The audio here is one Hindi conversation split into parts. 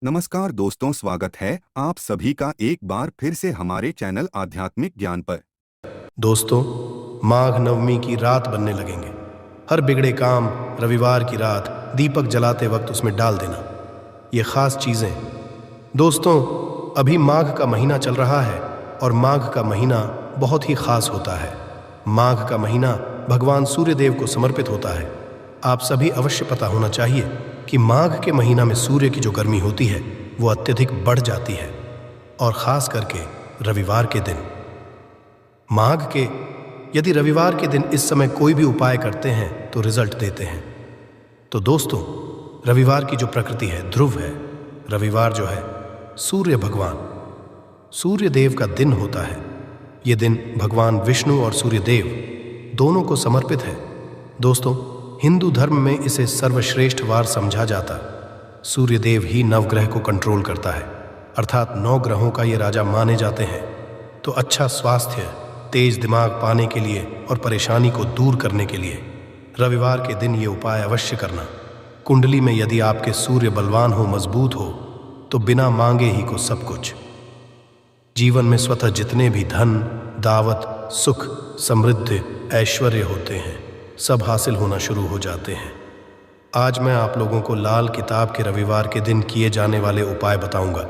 नमस्कार दोस्तों, स्वागत है आप सभी का एक बार फिर से हमारे चैनल आध्यात्मिक ज्ञान पर। दोस्तों, माघ नवमी की रात बनने लगेंगे। हर बिगड़े काम रविवार की रात दीपक जलाते वक्त उसमें डाल देना। ये खास चीजें दोस्तों, अभी माघ का महीना चल रहा है और माघ का महीना बहुत ही खास होता है। माघ का महीना भगवान सूर्य देव को समर्पित होता है। आप सभी अवश्य पता होना चाहिए कि माघ के महीना में सूर्य की जो गर्मी होती है वो अत्यधिक बढ़ जाती है, और खास करके रविवार के दिन। माघ के यदि रविवार के दिन इस समय कोई भी उपाय करते हैं तो रिजल्ट देते हैं। तो दोस्तों, रविवार की जो प्रकृति है ध्रुव है। रविवार जो है सूर्य भगवान सूर्य देव का दिन होता है। ये दिन भगवान विष्णु और सूर्य देव दोनों को समर्पित है। दोस्तों, हिंदू धर्म में इसे सर्वश्रेष्ठ वार समझा जाता। सूर्य देव ही नवग्रह को कंट्रोल करता है, अर्थात 9 ग्रहों का ये राजा माने जाते हैं। तो अच्छा स्वास्थ्य, तेज दिमाग पाने के लिए और परेशानी को दूर करने के लिए रविवार के दिन ये उपाय अवश्य करना। कुंडली में यदि आपके सूर्य बलवान हो, मजबूत हो, तो बिना मांगे ही को सब कुछ जीवन में स्वतः जितने भी धन, दावत, सुख, समृद्धि, ऐश्वर्य होते हैं सब हासिल होना शुरू हो जाते हैं। आज मैं आप लोगों को लाल किताब के रविवार के दिन किए जाने वाले उपाय बताऊंगा,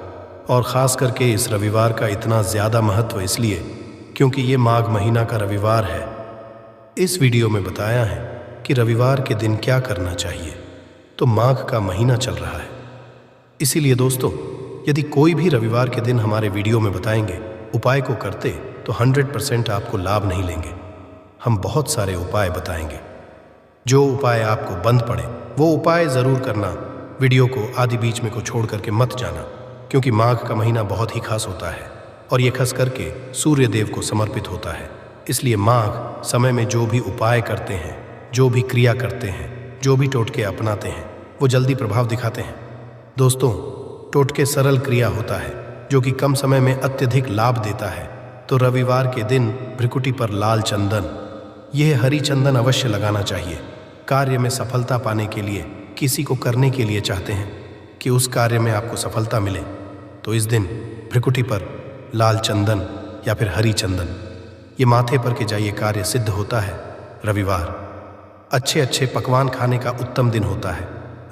और ख़ास करके इस रविवार का इतना ज़्यादा महत्व इसलिए क्योंकि ये माघ महीना का रविवार है। इस वीडियो में बताया है कि रविवार के दिन क्या करना चाहिए। तो माघ का महीना चल रहा है, इसीलिए दोस्तों, यदि कोई भी रविवार के दिन हमारे वीडियो में बताएंगे उपाय को करते तो 100% आपको लाभ नहीं लेंगे। हम बहुत सारे उपाय बताएंगे। जो उपाय आपको बंद पड़े वो उपाय ज़रूर करना। वीडियो को आधे बीच में को छोड़ करके मत जाना, क्योंकि माघ का महीना बहुत ही खास होता है और ये खास करके सूर्य देव को समर्पित होता है। इसलिए माघ समय में जो भी उपाय करते हैं, जो भी क्रिया करते हैं, जो भी टोटके अपनाते हैं, वो जल्दी प्रभाव दिखाते हैं। दोस्तों, टोटके सरल क्रिया होता है जो कि कम समय में अत्यधिक लाभ देता है। तो रविवार के दिन भ्रिकुटी पर लाल चंदन, यह हरी चंदन अवश्य लगाना चाहिए। कार्य में सफलता पाने के लिए, किसी को करने के लिए चाहते हैं कि उस कार्य में आपको सफलता मिले, तो इस दिन भ्रिकुटी पर लाल चंदन या फिर हरी चंदन ये माथे पर के जाइए, कार्य सिद्ध होता है। रविवार अच्छे अच्छे पकवान खाने का उत्तम दिन होता है।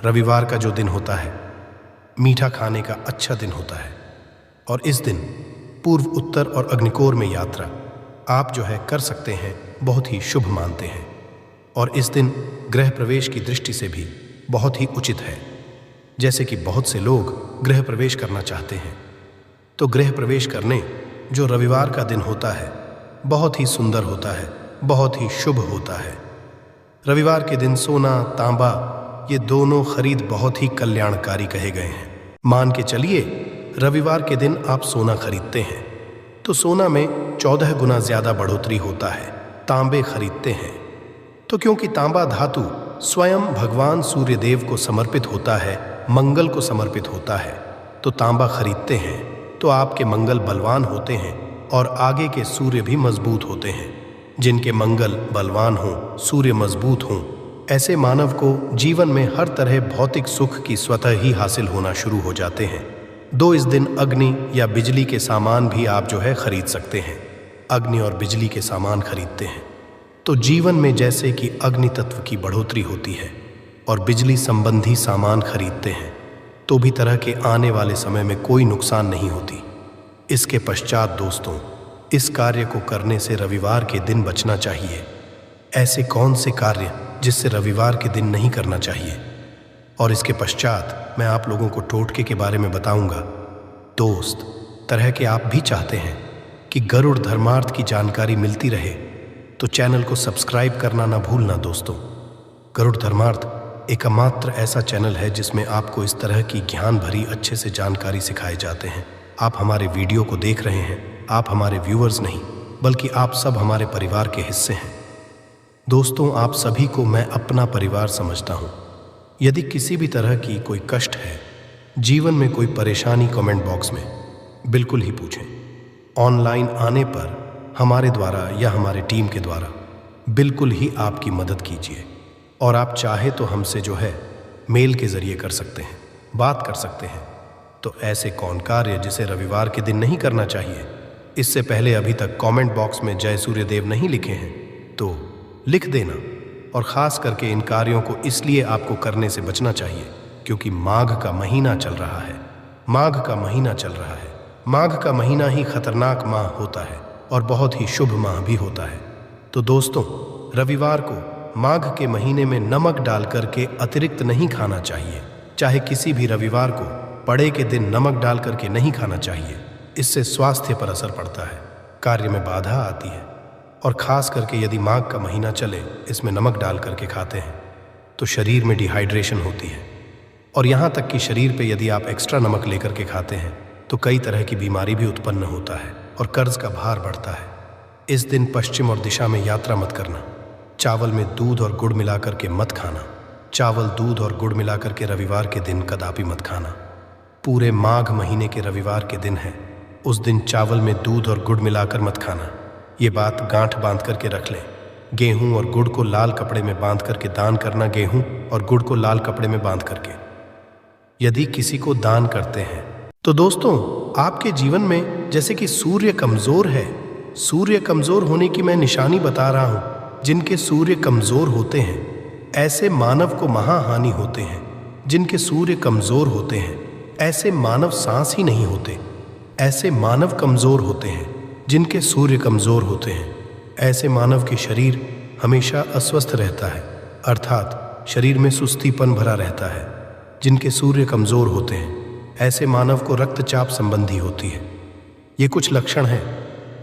रविवार का जो दिन होता है मीठा खाने का अच्छा दिन होता है, और इस दिन पूर्व, उत्तर और अग्निकोर में यात्रा आप जो है कर सकते हैं, बहुत ही शुभ मानते हैं। और इस दिन गृह प्रवेश की दृष्टि से भी बहुत ही उचित है। जैसे कि बहुत से लोग गृह प्रवेश करना चाहते हैं, तो गृह प्रवेश करने जो रविवार का दिन होता है बहुत ही सुंदर होता है, बहुत ही शुभ होता है। रविवार के दिन सोना, तांबा ये दोनों खरीद बहुत ही कल्याणकारी कहे गए हैं। मान के चलिए रविवार के दिन आप सोना खरीदते हैं तो सोना में 14 गुना ज्यादा बढ़ोतरी होता है। तांबे खरीदते हैं तो क्योंकि तांबा धातु स्वयं भगवान सूर्य देव को समर्पित होता है, मंगल को समर्पित होता है, तो तांबा खरीदते हैं तो आपके मंगल बलवान होते हैं और आगे के सूर्य भी मजबूत होते हैं। जिनके मंगल बलवान हों, सूर्य मजबूत हों, ऐसे मानव को जीवन में हर तरह भौतिक सुख की स्वतः ही हासिल होना शुरू हो जाते हैं। इस दिन अग्नि या बिजली के सामान भी आप जो है खरीद सकते हैं। अग्नि और बिजली के सामान खरीदते हैं तो जीवन में जैसे कि अग्नि तत्व की बढ़ोतरी होती है, और बिजली संबंधी सामान खरीदते हैं तो भी तरह के आने वाले समय में कोई नुकसान नहीं होती। इसके पश्चात दोस्तों, इस कार्य को करने से रविवार के दिन बचना चाहिए। ऐसे कौन से कार्य जिससे रविवार के दिन नहीं करना चाहिए, और इसके पश्चात मैं आप लोगों को टोटके के बारे में बताऊंगा। दोस्त, तरह के आप भी चाहते हैं कि गरुड़ धर्मार्थ की जानकारी मिलती रहे तो चैनल को सब्सक्राइब करना ना भूलना। दोस्तों, गरुड़ धर्मार्थ एकमात्र ऐसा चैनल है जिसमें आपको इस तरह की ज्ञान भरी अच्छे से जानकारी सिखाए जाते हैं। आप हमारे वीडियो को देख रहे हैं, आप हमारे व्यूअर्स नहीं बल्कि आप सब हमारे परिवार के हिस्से हैं। दोस्तों, आप सभी को मैं अपना परिवार समझता हूँ। यदि किसी भी तरह की कोई कष्ट है, जीवन में कोई परेशानी, कमेंट बॉक्स में बिल्कुल ही पूछें। ऑनलाइन आने पर हमारे द्वारा या हमारे टीम के द्वारा बिल्कुल ही आपकी मदद कीजिए, और आप चाहे तो हमसे जो है मेल के ज़रिए कर सकते हैं, बात कर सकते हैं। तो ऐसे कौन कार्य जिसे रविवार के दिन नहीं करना चाहिए? इससे पहले अभी तक कमेंट बॉक्स में जय सूर्यदेव नहीं लिखे हैं तो लिख देना। और ख़ास करके इन कार्यों को इसलिए आपको करने से बचना चाहिए क्योंकि माघ का महीना चल रहा है। माघ का महीना चल रहा है। माघ का महीना ही खतरनाक माह होता है और बहुत ही शुभ माह भी होता है। तो दोस्तों, रविवार को माघ के महीने में नमक डाल करके अतिरिक्त नहीं खाना चाहिए। चाहे किसी भी रविवार को पड़े के दिन नमक डाल करके नहीं खाना चाहिए। इससे स्वास्थ्य पर असर पड़ता है, कार्य में बाधा आती है। और ख़ास करके यदि माघ का महीना चले, इसमें नमक डाल करके खाते हैं तो शरीर में डिहाइड्रेशन होती है। और यहाँ तक कि शरीर पे यदि आप एक्स्ट्रा नमक लेकर के खाते हैं तो कई तरह की बीमारी भी उत्पन्न होता है और कर्ज का भार बढ़ता है। इस दिन पश्चिम और दिशा में यात्रा मत करना। चावल में दूध और गुड़ मिला करके मत खाना। चावल, दूध और गुड़ मिला करके रविवार के दिन कदापि मत खाना। पूरे माघ महीने के रविवार के दिन है, उस दिन चावल में दूध और गुड़ मिलाकर मत खाना। ये बात गांठ बांध करके रख लें। गेहूं और गुड़ को लाल कपड़े में बांध करके दान करना। गेहूं और गुड़ को लाल कपड़े में बांध करके यदि किसी को दान करते हैं तो दोस्तों, आपके जीवन में जैसे कि सूर्य कमजोर है, सूर्य कमजोर होने की मैं निशानी बता रहा हूं। जिनके सूर्य कमजोर होते हैं ऐसे मानव को महाहानि होते हैं। जिनके सूर्य कमजोर होते हैं ऐसे मानव सांस ही नहीं होते। ऐसे मानव कमजोर होते हैं। जिनके सूर्य कमजोर होते हैं ऐसे मानव के शरीर हमेशा अस्वस्थ रहता है, अर्थात शरीर में सुस्तीपन भरा रहता है। जिनके सूर्य कमजोर होते हैं ऐसे मानव को रक्तचाप संबंधी होती है। ये कुछ लक्षण हैं।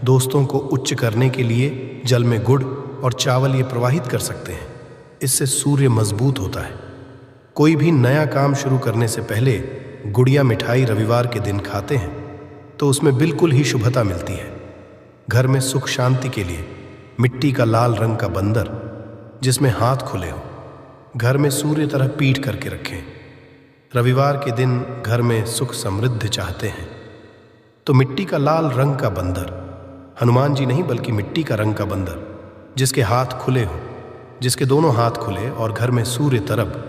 दोस्तों को उच्च करने के लिए जल में गुड़ और चावल ये प्रवाहित कर सकते हैं। इससे सूर्य मजबूत होता है। कोई भी नया काम शुरू करने से पहले गुड़िया मिठाई रविवार के दिन खाते हैं तो उसमें बिल्कुल ही शुभता मिलती है। घर में सुख शांति के लिए मिट्टी का लाल रंग का बंदर जिसमें हाथ खुले हो, घर में सूर्य तरह पीठ करके रखें। रविवार के दिन घर में सुख समृद्धि चाहते हैं तो मिट्टी का लाल रंग का बंदर, हनुमान जी नहीं बल्कि मिट्टी का रंग का बंदर जिसके हाथ खुले हो, जिसके दोनों हाथ खुले और घर में सूर्य तरफ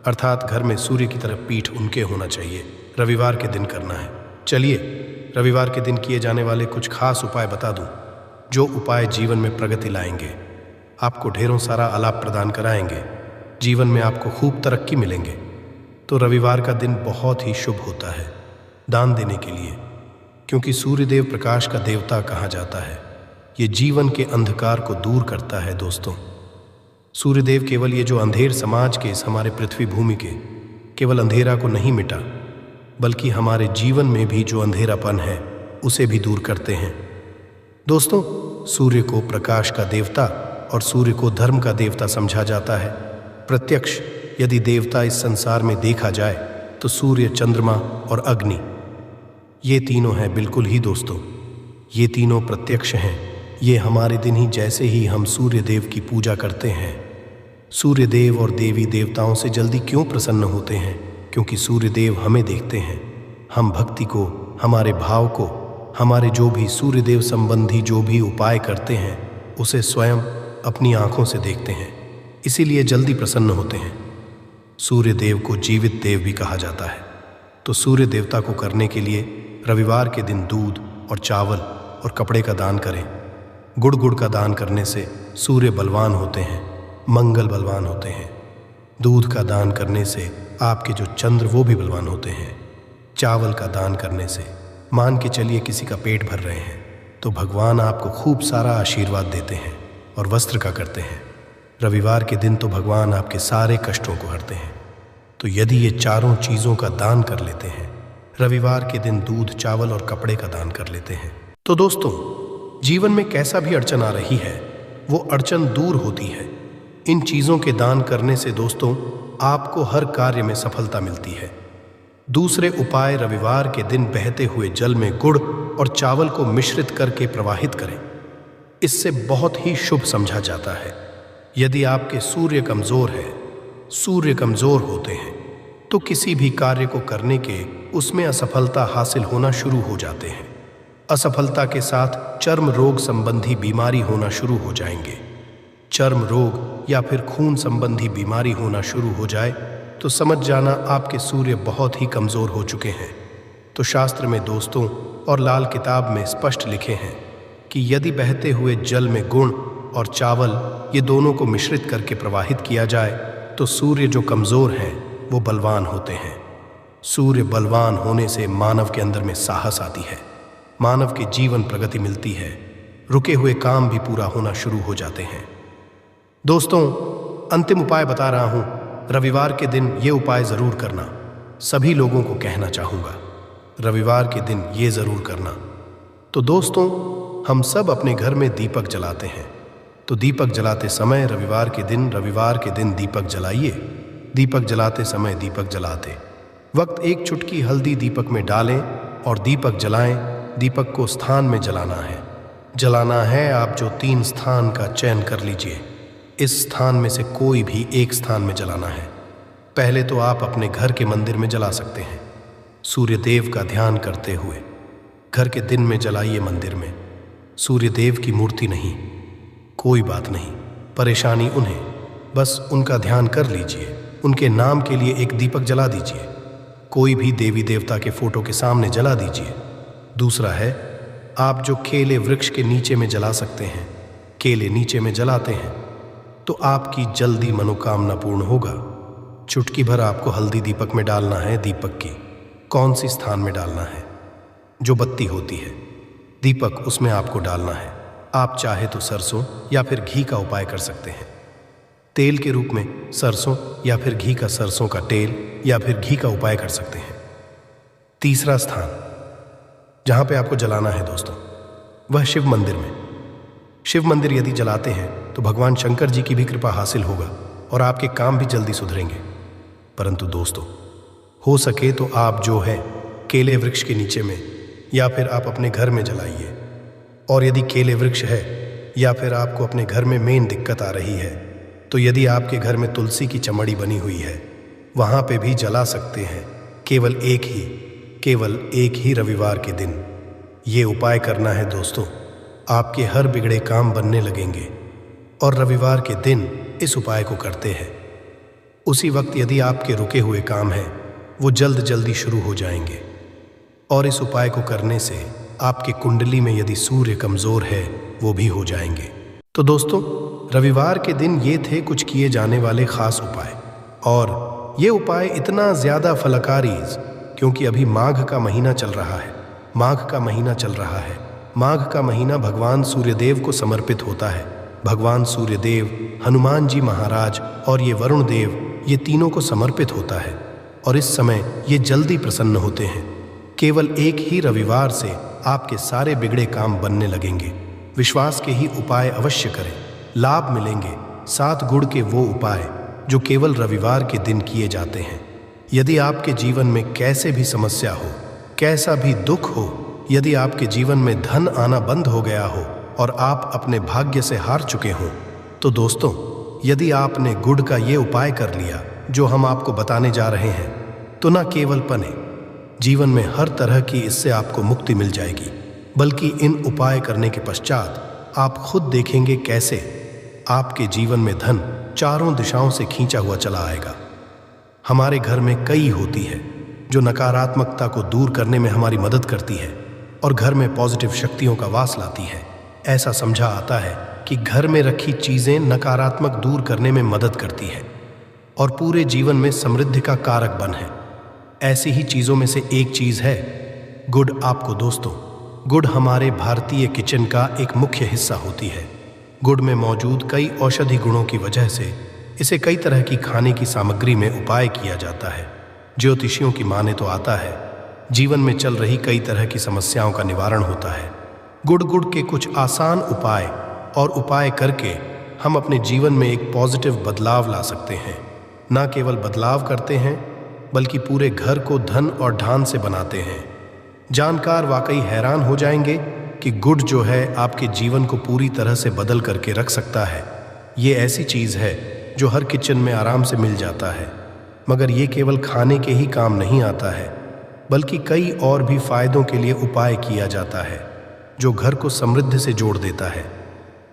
अर्थात घर में सूर्य की तरफ पीठ उनके होना चाहिए, रविवार के दिन करना है। चलिए रविवार के दिन किए जाने वाले कुछ खास उपाय बता दूं, जो उपाय जीवन में प्रगति लाएंगे, आपको ढेरों सारा अलाभ प्रदान कराएंगे, जीवन में आपको खूब तरक्की मिलेंगे। तो रविवार का दिन बहुत ही शुभ होता है दान देने के लिए, क्योंकि सूर्यदेव प्रकाश का देवता कहा जाता है। ये जीवन के अंधकार को दूर करता है। दोस्तों, सूर्यदेव केवल ये जो अंधेर समाज के, इस हमारे पृथ्वी भूमि के केवल अंधेरा को नहीं मिटा, बल्कि हमारे जीवन में भी जो अंधेरापन है उसे भी दूर करते हैं। दोस्तों, सूर्य को प्रकाश का देवता और सूर्य को धर्म का देवता समझा जाता है। प्रत्यक्ष यदि देवता इस संसार में देखा जाए तो सूर्य, चंद्रमा और अग्नि, ये तीनों हैं बिल्कुल ही दोस्तों। ये तीनों प्रत्यक्ष हैं। ये हमारे दिन ही जैसे ही हम सूर्य देव की पूजा करते हैं, सूर्य देव और देवी देवताओं से जल्दी क्यों प्रसन्न होते हैं? क्योंकि सूर्य देव हमें देखते हैं। हम भक्ति को, हमारे भाव को, हमारे जो भी सूर्य देव संबंधी जो भी उपाय करते हैं उसे स्वयं अपनी आंखों से देखते हैं, इसीलिए जल्दी प्रसन्न होते हैं। सूर्य देव को जीवित देव भी कहा जाता है। तो सूर्य देवता को करने के लिए रविवार के दिन दूध और चावल और कपड़े का दान करें। गुड़ का दान करने से सूर्य बलवान होते हैं, मंगल बलवान होते हैं। दूध का दान करने से आपके जो चंद्र वो भी बलवान होते हैं। चावल का दान करने से मान के चलिए किसी का पेट भर रहे हैं तो भगवान आपको खूब सारा आशीर्वाद देते हैं। और वस्त्र का करते हैं रविवार के दिन तो भगवान आपके सारे कष्टों को हरते हैं। तो यदि ये चारों चीज़ों का दान कर लेते हैं, रविवार के दिन दूध, चावल और कपड़े का दान कर लेते हैं, तो दोस्तों जीवन में कैसा भी अड़चन आ रही है वो अड़चन दूर होती है। इन चीज़ों के दान करने से दोस्तों आपको हर कार्य में सफलता मिलती है। दूसरे उपाय, रविवार के दिन बहते हुए जल में गुड़ और चावल को मिश्रित करके प्रवाहित करें। इससे बहुत ही शुभ समझा जाता है। यदि आपके सूर्य कमजोर है, सूर्य कमजोर होते हैं तो किसी भी कार्य को करने के उसमें असफलता हासिल होना शुरू हो जाते हैं। असफलता के साथ चर्म रोग संबंधी बीमारी होना शुरू हो जाएंगे। चर्म रोग या फिर खून संबंधी बीमारी होना शुरू हो जाए तो समझ जाना आपके सूर्य बहुत ही कमजोर हो चुके हैं। तो शास्त्र में दोस्तों और लाल किताब में स्पष्ट लिखे हैं कि यदि बहते हुए जल में गुण और चावल ये दोनों को मिश्रित करके प्रवाहित किया जाए तो सूर्य जो कमज़ोर हैं वो बलवान होते हैं। सूर्य बलवान होने से मानव के अंदर में साहस आती है, मानव के जीवन प्रगति मिलती है, रुके हुए काम भी पूरा होना शुरू हो जाते हैं। दोस्तों, अंतिम उपाय बता रहा हूं, रविवार के दिन ये उपाय ज़रूर करना। सभी लोगों को कहना चाहूँगा, रविवार के दिन ये ज़रूर करना। तो दोस्तों, हम सब अपने घर में दीपक जलाते हैं, तो दीपक जलाते समय रविवार के दिन दीपक जलाइए। दीपक जलाते समय दीपक जलाते वक्त एक चुटकी हल्दी दीपक में डालें और दीपक जलाएं। दीपक को स्थान में जलाना है। आप जो 3 स्थान का चयन कर लीजिए, इस स्थान में से कोई भी एक स्थान में जलाना है। पहले तो आप अपने घर के मंदिर में जला सकते हैं, सूर्य देव का ध्यान करते हुए। घर के दिन में जलाइए मंदिर में, सूर्य देव की मूर्ति नहीं। कोई बात नहीं, परेशानी उन्हें, बस उनका ध्यान कर लीजिए। उनके नाम के लिए एक दीपक जला दीजिए। कोई भी देवी देवता के फोटो के सामने जला दीजिए। दूसरा है, आप जो केले वृक्ष के नीचे में जला सकते हैं, केले नीचे में जलाते हैं तो आपकी जल्दी मनोकामना पूर्ण होगा। चुटकी भर आपको हल्दी दीपक में डालना है। दीपक की कौन सी स्थान में डालना है? जो बत्ती होती है दीपक, उसमें आपको डालना है। आप चाहे तो सरसों या फिर घी का उपाय कर सकते हैं। तेल के रूप में सरसों या फिर घी का, सरसों का तेल या फिर घी का उपाय कर सकते हैं। तीसरा स्थान जहां पे आपको जलाना है दोस्तों, वह शिव मंदिर में। शिव मंदिर यदि जलाते हैं तो भगवान शंकर जी की भी कृपा हासिल होगा और आपके काम भी जल्दी सुधरेंगे। परंतु दोस्तों, हो सके तो आप जो है केले वृक्ष के नीचे में या फिर आप अपने घर में जलाइए। और यदि केले वृक्ष है या फिर आपको अपने घर में मेन दिक्कत आ रही है, तो यदि आपके घर में तुलसी की चमड़ी बनी हुई है, वहाँ पे भी जला सकते हैं। केवल एक ही रविवार के दिन ये उपाय करना है दोस्तों। आपके हर बिगड़े काम बनने लगेंगे। और रविवार के दिन इस उपाय को करते हैं, उसी वक्त यदि आपके रुके हुए काम हैं वो जल्दी शुरू हो जाएंगे। और इस उपाय को करने से आपके कुंडली में यदि सूर्य कमज़ोर है वो भी हो जाएंगे। तो दोस्तों, रविवार के दिन ये थे कुछ किए जाने वाले खास उपाय। और ये उपाय इतना ज़्यादा फलकारी क्योंकि अभी माघ का महीना चल रहा है। माघ का महीना भगवान सूर्यदेव को समर्पित होता है। भगवान सूर्यदेव, हनुमान जी महाराज और ये वरुण देव, ये तीनों को समर्पित होता है। और इस समय ये जल्दी प्रसन्न होते हैं। केवल एक ही रविवार से आपके सारे बिगड़े काम बनने लगेंगे। विश्वास के ही उपाय अवश्य करें, लाभ मिलेंगे। 7 गुण के वो उपाय जो केवल रविवार के दिन किए जाते हैं। यदि आपके जीवन में कैसे भी समस्या हो, कैसा भी दुख हो, यदि आपके जीवन में धन आना बंद हो गया हो और आप अपने भाग्य से हार चुके हों, तो दोस्तों, यदि आपने गुड़ का ये उपाय कर लिया जो हम आपको बताने जा रहे हैं, तो ना केवल पने जीवन में हर तरह की इससे आपको मुक्ति मिल जाएगी, बल्कि इन उपाय करने के पश्चात आप खुद देखेंगे कैसे आपके जीवन में धन चारों दिशाओं से खींचा हुआ चला आएगा। हमारे घर में कई होती है जो नकारात्मकता को दूर करने में हमारी मदद करती है और घर में पॉजिटिव शक्तियों का वास लाती है। ऐसा समझा आता है कि घर में रखी चीज़ें नकारात्मक दूर करने में मदद करती है और पूरे जीवन में समृद्धि का कारक बन है। ऐसी ही चीज़ों में से एक चीज़ है गुड़। आपको दोस्तों, गुड़ हमारे भारतीय किचन का एक मुख्य हिस्सा होती है। गुड़ में मौजूद कई औषधि गुणों की वजह से इसे कई तरह की खाने की सामग्री में उपाय किया जाता है। ज्योतिषियों की माने तो आता है जीवन में चल रही कई तरह की समस्याओं का निवारण होता है। गुड़ के कुछ आसान उपाय करके हम अपने जीवन में एक पॉजिटिव बदलाव ला सकते हैं। ना केवल बदलाव करते हैं बल्कि पूरे घर को धन और ढान से बनाते हैं। जानकार वाकई हैरान हो जाएंगे कि गुड़ जो है आपके जीवन को पूरी तरह से बदल करके रख सकता है। ये ऐसी चीज़ है जो हर किचन में आराम से मिल जाता है, मगर ये केवल खाने के ही काम नहीं आता है, बल्कि कई और भी फायदों के लिए उपाय किया जाता है जो घर को समृद्धि से जोड़ देता है।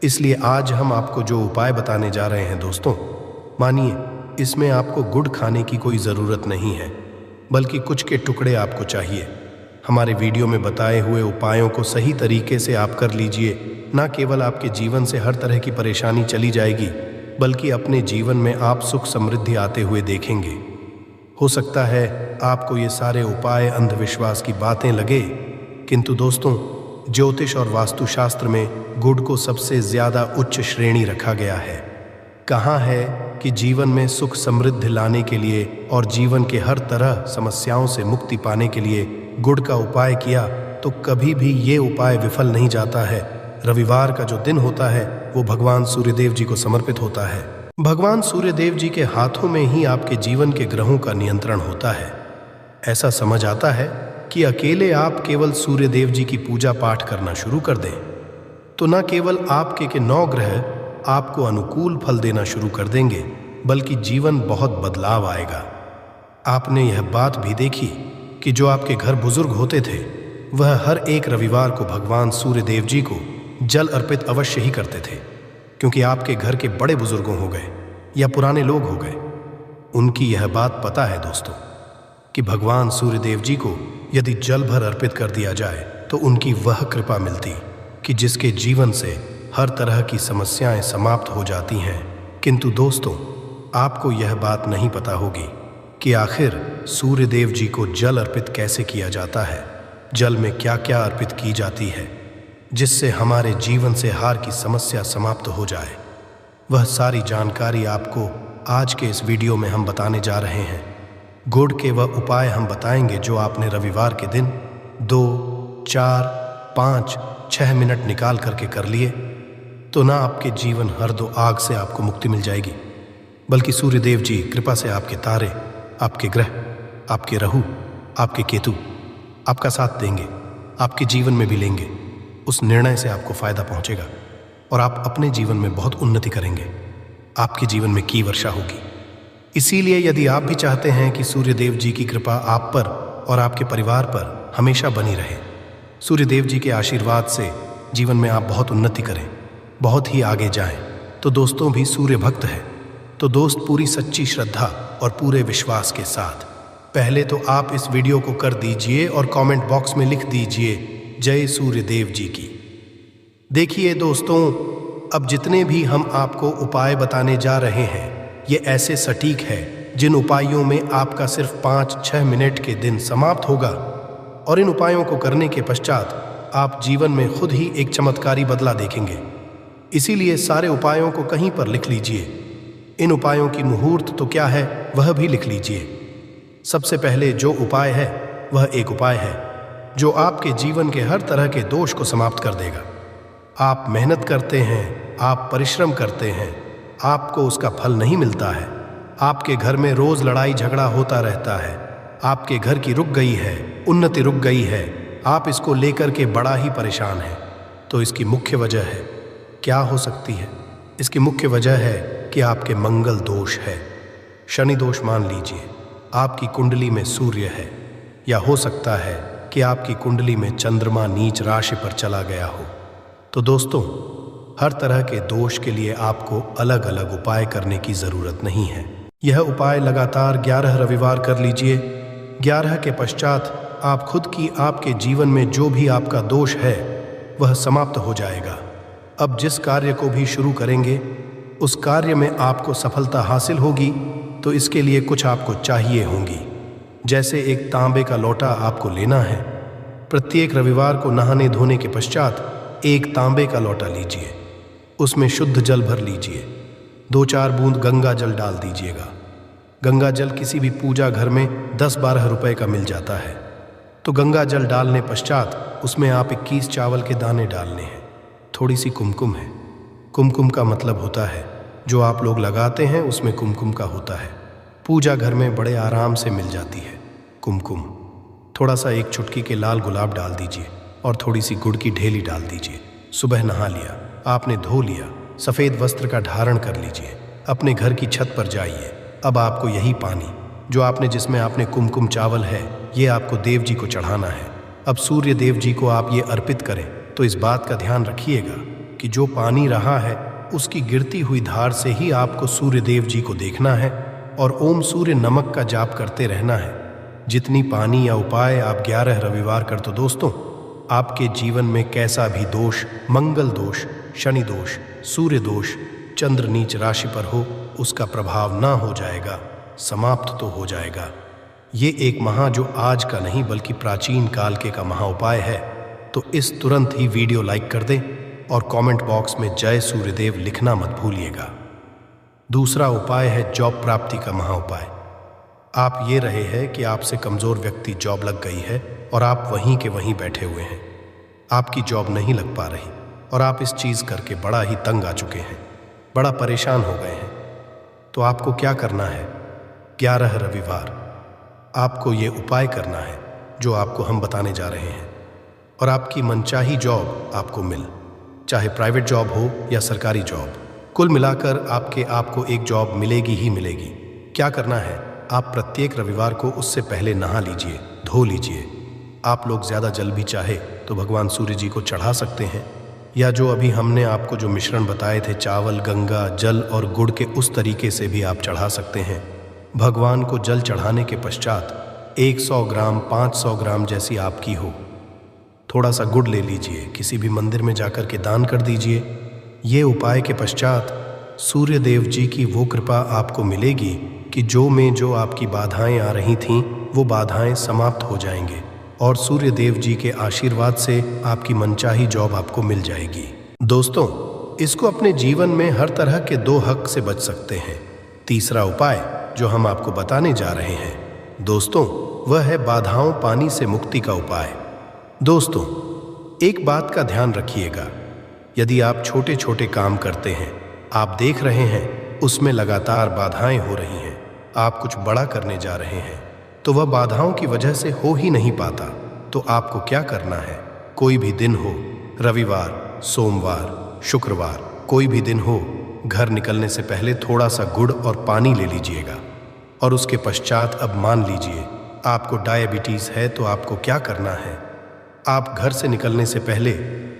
इसलिए आज हम आपको जो उपाय बताने जा रहे हैं दोस्तों, मानिए इसमें आपको गुड़ खाने की कोई ज़रूरत नहीं है, बल्कि कुछ के टुकड़े आपको चाहिए। हमारे वीडियो में बताए हुए उपायों को सही तरीके से आप कर लीजिए। न केवल आपके जीवन से हर तरह की परेशानी चली जाएगी, बल्कि अपने जीवन में आप सुख समृद्धि आते हुए देखेंगे। हो सकता है आपको ये सारे उपाय अंधविश्वास की बातें लगे, किंतु दोस्तों, ज्योतिष और वास्तुशास्त्र में गुड़ को सबसे ज्यादा उच्च श्रेणी रखा गया है। कहा है कि जीवन में सुख समृद्धि लाने के लिए और जीवन के हर तरह समस्याओं से मुक्ति पाने के लिए गुड़ का उपाय किया तो कभी भी ये उपाय विफल नहीं जाता है। रविवार का जो दिन होता है वो भगवान सूर्यदेव जी को समर्पित होता है। भगवान सूर्यदेव जी के हाथों में ही आपके जीवन के ग्रहों का नियंत्रण होता है। ऐसा समझ आता है कि अकेले आप केवल सूर्यदेव जी की पूजा पाठ करना शुरू कर दें तो न केवल आपके के 9 ग्रह आपको अनुकूल फल देना शुरू कर देंगे, बल्कि जीवन बहुत बदलाव आएगा। आपने यह बात भी देखी कि जो आपके घर बुजुर्ग होते थे वह हर एक रविवार को भगवान सूर्यदेव जी को जल अर्पित अवश्य ही करते थे, क्योंकि आपके घर के बड़े बुजुर्गों हो गए या पुराने लोग हो गए, उनकी यह बात पता है दोस्तों कि भगवान सूर्यदेव जी को यदि जल भर अर्पित कर दिया जाए तो उनकी वह कृपा मिलती कि जिसके जीवन से हर तरह की समस्याएं समाप्त हो जाती हैं। किंतु दोस्तों, आपको यह बात नहीं पता होगी कि आखिर सूर्यदेव जी को जल अर्पित कैसे किया जाता है। जल में क्या क्या अर्पित की जाती है जिससे हमारे जीवन से हार की समस्या समाप्त हो जाए, वह सारी जानकारी आपको आज के इस वीडियो में हम बताने जा रहे हैं। गुड़ के वह उपाय हम बताएंगे जो आपने रविवार के दिन 2, 4, 5, 6 मिनट निकाल करके कर लिए तो ना आपके जीवन हर 2 आग से आपको मुक्ति मिल जाएगी, बल्कि सूर्यदेव जी कृपा से आपके तारे, आपके ग्रह, आपके राहु, आपके केतु आपका साथ देंगे, आपके जीवन में भी लेंगे। उस निर्णय से आपको फायदा पहुंचेगा और आप अपने जीवन में बहुत उन्नति करेंगे। आपके जीवन में की वर्षा होगी। इसीलिए यदि आप भी चाहते हैं कि सूर्यदेव जी की कृपा आप पर और आपके परिवार पर हमेशा बनी रहे, सूर्यदेव जी के आशीर्वाद से जीवन में आप बहुत उन्नति करें, बहुत ही आगे जाएं, तो दोस्तों भी सूर्य भक्त है तो दोस्त पूरी सच्ची श्रद्धा और पूरे विश्वास के साथ पहले तो आप इस वीडियो को कर दीजिए और कमेंट बॉक्स में लिख दीजिए जय सूर्यदेव जी की। देखिए दोस्तों, अब जितने भी हम आपको उपाय बताने जा रहे हैं ये ऐसे सटीक है जिन उपायों में आपका सिर्फ 5-6 मिनट के दिन समाप्त होगा और इन उपायों को करने के पश्चात आप जीवन में खुद ही एक चमत्कारी बदला देखेंगे। इसीलिए सारे उपायों को कहीं पर लिख लीजिए। इन उपायों की मुहूर्त तो क्या है वह भी लिख लीजिए। सबसे पहले जो उपाय है वह एक उपाय है जो आपके जीवन के हर तरह के दोष को समाप्त कर देगा। आप मेहनत करते हैं, आप परिश्रम करते हैं, आपको उसका फल नहीं मिलता है, आपके घर में रोज लड़ाई झगड़ा होता रहता है, आपके घर की रुक गई है, उन्नति रुक गई है, आप इसको लेकर के बड़ा ही परेशान हैं, तो इसकी मुख्य वजह है क्या हो सकती है? इसकी मुख्य वजह है कि आपके मंगल दोष है। शनि दोष मान लीजिए, आपकी कुंडली में सूर्य है, या हो सकता है कि आपकी कुंडली में चंद्रमा नीच राशि पर चला गया हो। तो दोस्तों, हर तरह के दोष के लिए आपको अलग अलग उपाय करने की जरूरत नहीं है। यह उपाय लगातार 11 रविवार कर लीजिए। 11 के पश्चात आप खुद की आपके जीवन में जो भी आपका दोष है वह समाप्त हो जाएगा। अब जिस कार्य को भी शुरू करेंगे उस कार्य में आपको सफलता हासिल होगी, तो इसके लिए कुछ आपको चाहिए होंगी। जैसे एक तांबे का लोटा आपको लेना है। प्रत्येक रविवार को नहाने धोने के पश्चात एक तांबे का लोटा लीजिए, उसमें शुद्ध जल भर लीजिए, 2-4 बूंद गंगा जल डाल दीजिएगा। गंगा जल किसी भी पूजा घर में 10-12 रुपए का मिल जाता है। तो गंगा जल डालने पश्चात उसमें आप 21 चावल के दाने डालने हैं। थोड़ी सी कुमकुम है। कुमकुम का मतलब होता है जो आप लोग लगाते हैं उसमें कुमकुम का होता है। पूजा घर में बड़े आराम से मिल जाती है कुमकुम। थोड़ा सा 1 चुटकी के लाल गुलाब डाल दीजिए और थोड़ी सी गुड़ की ढेली डाल दीजिए। सुबह नहा लिया, आपने धो लिया, सफ़ेद वस्त्र का धारण कर लीजिए, अपने घर की छत पर जाइए। अब आपको यही पानी जो आपने जिसमें आपने कुमकुम चावल है ये आपको देव जी को चढ़ाना है। अब सूर्य देव जी को आप ये अर्पित करें तो इस बात का ध्यान रखिएगा कि जो पानी रहा है उसकी गिरती हुई धार से ही आपको सूर्य देव जी को देखना है और ओम सूर्य नमक का जाप करते रहना है। जितनी पानी या उपाय आप 11 रविवार कर, तो दोस्तों आपके जीवन में कैसा भी दोष, मंगल दोष, शनि दोष, सूर्य दोष, चंद्र नीच राशि पर हो, उसका प्रभाव ना हो जाएगा, समाप्त तो हो जाएगा। ये एक जो आज का नहीं बल्कि प्राचीन काल के का महा उपाय है। तो इस तुरंत ही वीडियो लाइक कर दें और कमेंट बॉक्स में जय सूर्यदेव लिखना मत भूलिएगा। दूसरा उपाय है जॉब प्राप्ति का महा उपाय। आप ये रहे हैं कि आपसे कमजोर व्यक्ति जॉब लग गई है और आप वहीं के वहीं बैठे हुए हैं, आपकी जॉब नहीं लग पा रही और आप इस चीज करके बड़ा ही तंग आ चुके हैं, बड़ा परेशान हो गए हैं। तो आपको क्या करना है? 11 रविवार आपको ये उपाय करना है जो आपको हम बताने जा रहे हैं, और आपकी मनचाही जॉब आपको मिल, चाहे प्राइवेट जॉब हो या सरकारी जॉब, कुल मिलाकर आपको एक जॉब मिलेगी ही मिलेगी। क्या करना है? आप प्रत्येक रविवार को उससे पहले नहा लीजिए, धो लीजिए। आप लोग ज़्यादा जल भी चाहे तो भगवान सूर्य जी को चढ़ा सकते हैं, या जो अभी हमने आपको जो मिश्रण बताए थे, चावल, गंगा जल और गुड़ के, उस तरीके से भी आप चढ़ा सकते हैं। भगवान को जल चढ़ाने के पश्चात 100 ग्राम, 500 ग्राम जैसी आपकी हो, थोड़ा सा गुड़ ले लीजिए, किसी भी मंदिर में जाकर के दान कर दीजिए। ये उपाय के पश्चात सूर्य देव जी की वो कृपा आपको मिलेगी कि जो आपकी बाधाएं आ रही थीं वो बाधाएं समाप्त हो जाएंगे, और सूर्य देव जी के आशीर्वाद से आपकी मनचाही जॉब आपको मिल जाएगी। दोस्तों, इसको अपने जीवन में हर तरह के 2 हक से बच सकते हैं। तीसरा उपाय जो हम आपको बताने जा रहे हैं दोस्तों, वह है बाधाओं पानी से मुक्ति का उपाय। दोस्तों, एक बात का ध्यान रखिएगा, यदि आप छोटे छोटे काम करते हैं, आप देख रहे हैं उसमें लगातार बाधाएं हो रही हैं, आप कुछ बड़ा करने जा रहे हैं तो वह बाधाओं की वजह से हो ही नहीं पाता, तो आपको क्या करना है? कोई भी दिन हो, रविवार, सोमवार, शुक्रवार, कोई भी दिन हो, घर निकलने से पहले थोड़ा सा गुड़ और पानी ले लीजिएगा। और उसके पश्चात अब मान लीजिए आपको डायबिटीज है, तो आपको क्या करना है? आप घर से निकलने से पहले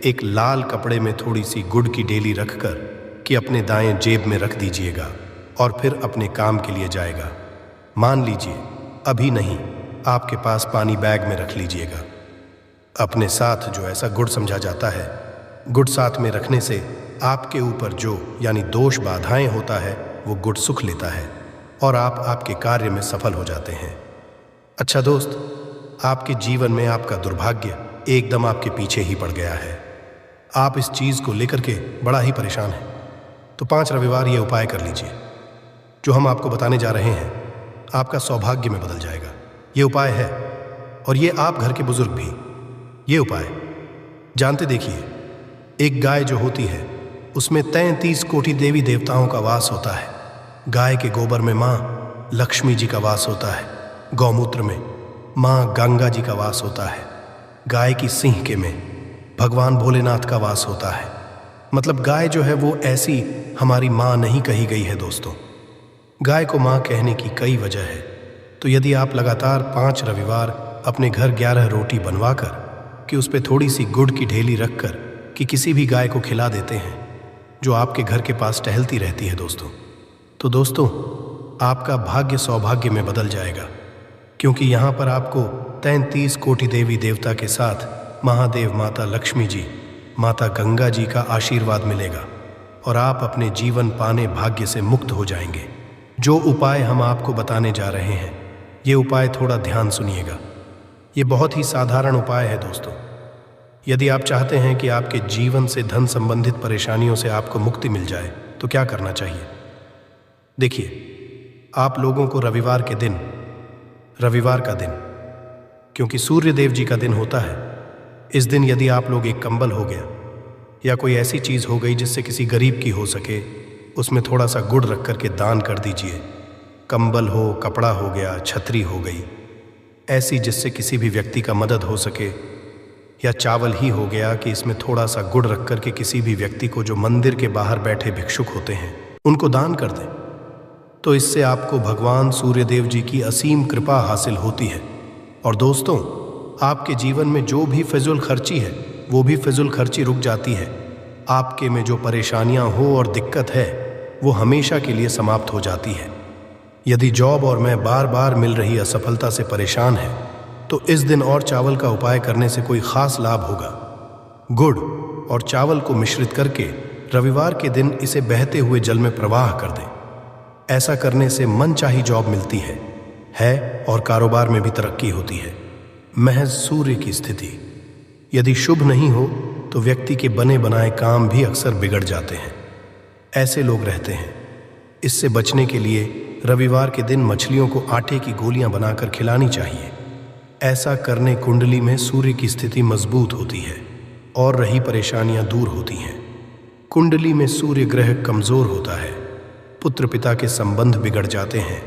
एक लाल कपड़े में थोड़ी सी गुड़ की डेली रखकर कि अपने दाएं जेब में रख दीजिएगा और फिर अपने काम के लिए जाएगा। मान लीजिए अभी नहीं, आपके पास पानी बैग में रख लीजिएगा अपने साथ, जो ऐसा गुड़ समझा जाता है। गुड़ साथ में रखने से आपके ऊपर जो यानी दोष बाधाएं होता है वो गुड़ सुख लेता है और आप आपके कार्य में सफल हो जाते हैं। अच्छा दोस्त, आपके जीवन में आपका दुर्भाग्य एकदम आपके पीछे ही पड़ गया है, आप इस चीज को लेकर के बड़ा ही परेशान हैं, तो 5 रविवार ये उपाय कर लीजिए जो हम आपको बताने जा रहे हैं, आपका सौभाग्य में बदल जाएगा। ये उपाय है, और ये आप घर के बुजुर्ग भी ये उपाय जानते। देखिए, एक गाय जो होती है उसमें 33 कोटि देवी देवताओं का वास होता है। गाय के गोबर में माँ लक्ष्मी जी का वास होता है, गौमूत्र में माँ गंगा जी का वास होता है, गाय की सिंह के में भगवान भोलेनाथ का वास होता है। मतलब गाय जो है वो ऐसी हमारी माँ नहीं कही गई है दोस्तों, गाय को माँ कहने की कई वजह है। तो यदि आप लगातार 5 रविवार अपने घर 11 रोटी बनवाकर कि उस पर थोड़ी सी गुड़ की ढेली रखकर कि किसी भी गाय को खिला देते हैं जो आपके घर के पास टहलती रहती है दोस्तों, तो दोस्तों आपका भाग्य सौभाग्य में बदल जाएगा, क्योंकि यहाँ पर आपको 33 कोटि देवी देवता के साथ महादेव, माता लक्ष्मी जी, माता गंगा जी का आशीर्वाद मिलेगा और आप अपने जीवन पाने भाग्य से मुक्त हो जाएंगे। जो उपाय हम आपको बताने जा रहे हैं, ये उपाय थोड़ा ध्यान सुनिएगा। ये बहुत ही साधारण उपाय है दोस्तों। यदि आप चाहते हैं कि आपके जीवन से धन संबंधित परेशानियों से आपको मुक्ति मिल जाए तो क्या करना चाहिए? देखिए, आप लोगों को रविवार का दिन, क्योंकि सूर्य देव जी का दिन होता है, इस दिन यदि आप लोग एक कंबल हो गया या कोई ऐसी चीज़ हो गई जिससे किसी गरीब की हो सके, उसमें थोड़ा सा गुड़ रख करके दान कर दीजिए। कंबल हो, कपड़ा हो गया, छतरी हो गई, ऐसी जिससे किसी भी व्यक्ति का मदद हो सके, या चावल ही हो गया कि इसमें थोड़ा सा गुड़ रख करके किसी भी व्यक्ति को जो मंदिर के बाहर बैठे भिक्षुक होते हैं उनको दान कर दें, तो इससे आपको भगवान सूर्यदेव जी की असीम कृपा हासिल होती है। और दोस्तों, आपके जीवन में जो भी फिजूल खर्ची है वो भी फिजूल खर्ची रुक जाती है। आपके में जो परेशानियां हो और दिक्कत है वो हमेशा के लिए समाप्त हो जाती है। यदि जॉब और मैं बार बार मिल रही असफलता से परेशान है तो इस दिन और चावल का उपाय करने से कोई खास लाभ होगा। गुड़ और चावल को मिश्रित करके रविवार के दिन इसे बहते हुए जल में प्रवाह कर दें। ऐसा करने से मनचाही जॉब मिलती है और कारोबार में भी तरक्की होती है। महज सूर्य की स्थिति यदि शुभ नहीं हो तो व्यक्ति के बने बनाए काम भी अक्सर बिगड़ जाते हैं। ऐसे लोग रहते हैं। इससे बचने के लिए रविवार के दिन मछलियों को आटे की गोलियां बनाकर खिलानी चाहिए। ऐसा करने कुंडली में सूर्य की स्थिति मजबूत होती है और रही परेशानियां दूर होती हैं। कुंडली में सूर्य ग्रह कमजोर होता है, पुत्र पिता के संबंध बिगड़ जाते हैं।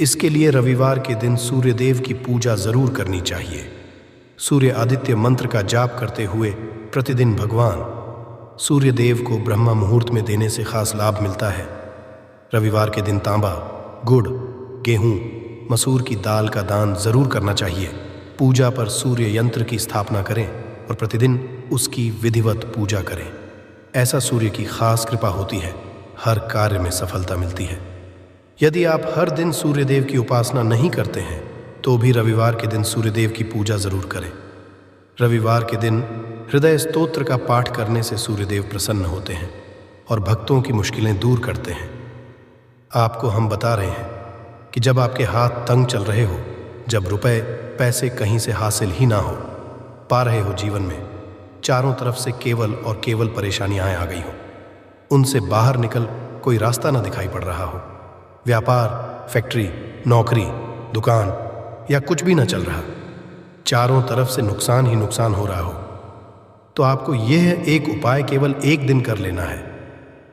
इसके लिए रविवार के दिन सूर्य देव की पूजा जरूर करनी चाहिए। सूर्य आदित्य मंत्र का जाप करते हुए प्रतिदिन भगवान सूर्य देव को ब्रह्मा मुहूर्त में देने से खास लाभ मिलता है। रविवार के दिन तांबा, गुड़, गेहूं, मसूर की दाल का दान जरूर करना चाहिए। पूजा पर सूर्य यंत्र की स्थापना करें और प्रतिदिन उसकी विधिवत पूजा करें। ऐसा सूर्य की खास कृपा होती है, हर कार्य में सफलता मिलती है। यदि आप हर दिन सूर्यदेव की उपासना नहीं करते हैं तो भी रविवार के दिन सूर्यदेव की पूजा जरूर करें। रविवार के दिन हृदय स्तोत्र का पाठ करने से सूर्यदेव प्रसन्न होते हैं और भक्तों की मुश्किलें दूर करते हैं। आपको हम बता रहे हैं कि जब आपके हाथ तंग चल रहे हो, जब रुपए पैसे कहीं से हासिल ही ना हो पा रहे हो, जीवन में चारों तरफ से केवल और केवल परेशानियां आ गई हो, उनसे बाहर निकल कोई रास्ता ना दिखाई पड़ रहा हो, व्यापार, फैक्ट्री, नौकरी, दुकान या कुछ भी ना चल रहा, चारों तरफ से नुकसान ही नुकसान हो रहा हो, तो आपको यह एक उपाय केवल एक दिन कर लेना है।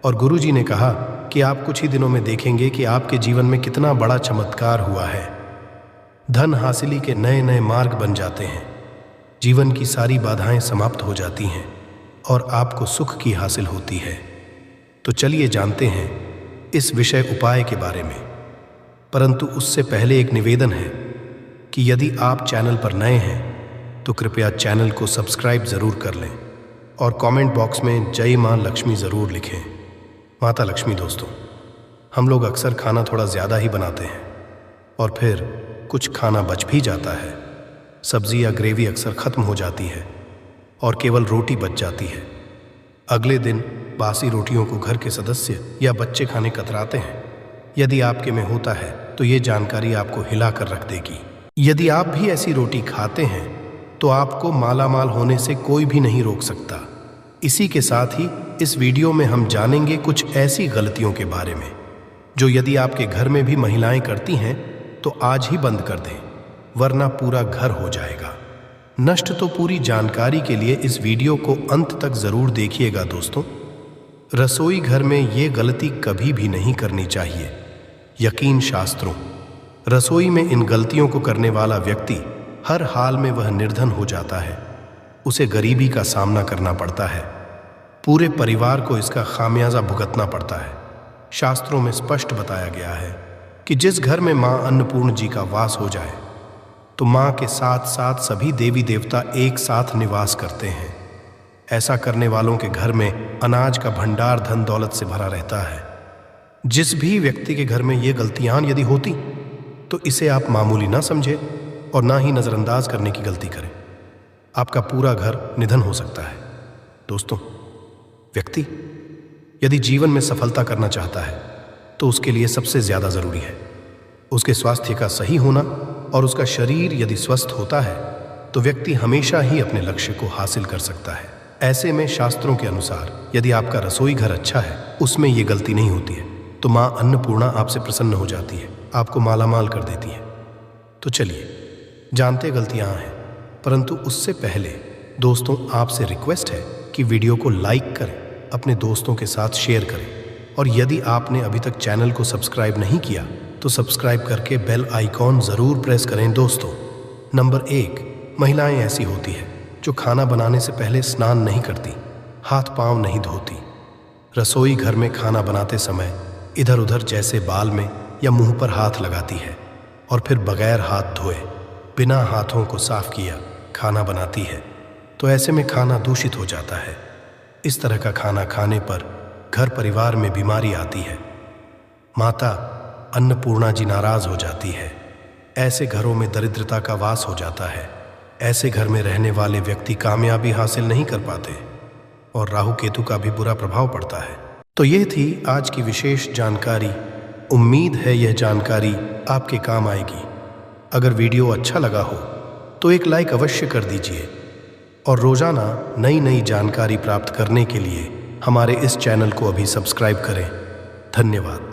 और गुरुजी ने कहा कि आप कुछ ही दिनों में देखेंगे कि आपके जीवन में कितना बड़ा चमत्कार हुआ है। धन हासिली के नए नए मार्ग बन जाते हैं, जीवन की सारी बाधाएं समाप्त हो जाती हैं और आपको सुख की हासिल होती है। तो चलिए जानते हैं इस विषय उपाय के बारे में। परंतु उससे पहले एक निवेदन है कि यदि आप चैनल पर नए हैं तो कृपया चैनल को सब्सक्राइब जरूर कर लें और कमेंट बॉक्स में जय मां लक्ष्मी जरूर लिखें। माता लक्ष्मी दोस्तों, हम लोग अक्सर खाना थोड़ा ज़्यादा ही बनाते हैं और फिर कुछ खाना बच भी जाता है। सब्जी या ग्रेवी अक्सर ख़त्म हो जाती है और केवल रोटी बच जाती है। अगले दिन बासी रोटियों को घर के सदस्य या बच्चे खाने कतराते हैं। यदि आपके में होता है तो ये जानकारी आपको हिला कर रख देगी। यदि आप भी ऐसी रोटी खाते हैं तो आपको मालामाल होने से कोई भी नहीं रोक सकता। इसी के साथ ही इस वीडियो में हम जानेंगे कुछ ऐसी गलतियों के बारे में जो यदि आपके घर में भी महिलाएं करती हैं तो आज ही बंद कर दें, वरना पूरा घर हो जाएगा नष्ट। तो पूरी जानकारी के लिए इस वीडियो को अंत तक जरूर देखिएगा दोस्तों। रसोई घर में ये गलती कभी भी नहीं करनी चाहिए। यकीन शास्त्रों, रसोई में इन गलतियों को करने वाला व्यक्ति हर हाल में वह निर्धन हो जाता है, उसे गरीबी का सामना करना पड़ता है, पूरे परिवार को इसका खामियाजा भुगतना पड़ता है। शास्त्रों में स्पष्ट बताया गया है कि जिस घर में मां अन्नपूर्ण जी का वास हो जाए तो मां के साथ साथ सभी देवी देवता एक साथ निवास करते हैं। ऐसा करने वालों के घर में अनाज का भंडार धन दौलत से भरा रहता है। जिस भी व्यक्ति के घर में ये गलतियां यदि होती तो इसे आप मामूली ना समझे और ना ही नजरअंदाज करने की गलती करें। आपका पूरा घर निधन हो सकता है। दोस्तों, व्यक्ति यदि जीवन में सफलता करना चाहता है तो उसके लिए सबसे ज्यादा जरूरी है उसके स्वास्थ्य का सही होना, और उसका शरीर यदि स्वस्थ होता है तो व्यक्ति हमेशा ही अपने लक्ष्य को हासिल कर सकता है। ऐसे में शास्त्रों के अनुसार यदि आपका रसोई घर अच्छा है, उसमें ये गलती नहीं होती है, तो मां अन्नपूर्णा आपसे प्रसन्न हो जाती है, आपको मालामाल कर देती है। तो चलिए जानते गलतियां हैं, परंतु उससे पहले दोस्तों आपसे रिक्वेस्ट है कि वीडियो को लाइक करें, अपने दोस्तों के साथ शेयर करें, और यदि आपने अभी तक चैनल को सब्सक्राइब नहीं किया तो सब्सक्राइब करके बेल आइकॉन जरूर प्रेस करें। दोस्तों, नंबर 1, महिलाएं ऐसी होती है जो खाना बनाने से पहले स्नान नहीं करती, हाथ पांव नहीं धोती। रसोई घर में खाना बनाते समय इधर उधर जैसे बाल में या मुंह पर हाथ लगाती है और फिर बगैर हाथ धोए बिना हाथों को साफ किया खाना बनाती है, तो ऐसे में खाना दूषित हो जाता है। इस तरह का खाना खाने पर घर परिवार में बीमारी आती है। माता अन्नपूर्णा जी नाराज हो जाती है। ऐसे घरों में दरिद्रता का वास हो जाता है। ऐसे घर में रहने वाले व्यक्ति कामयाबी हासिल नहीं कर पाते और राहु केतु का भी बुरा प्रभाव पड़ता है। तो यह थी आज की विशेष जानकारी। उम्मीद है यह जानकारी आपके काम आएगी। अगर वीडियो अच्छा लगा हो तो एक लाइक अवश्य कर दीजिए और रोजाना नई नई जानकारी प्राप्त करने के लिए हमारे इस चैनल को अभी सब्सक्राइब करें। धन्यवाद।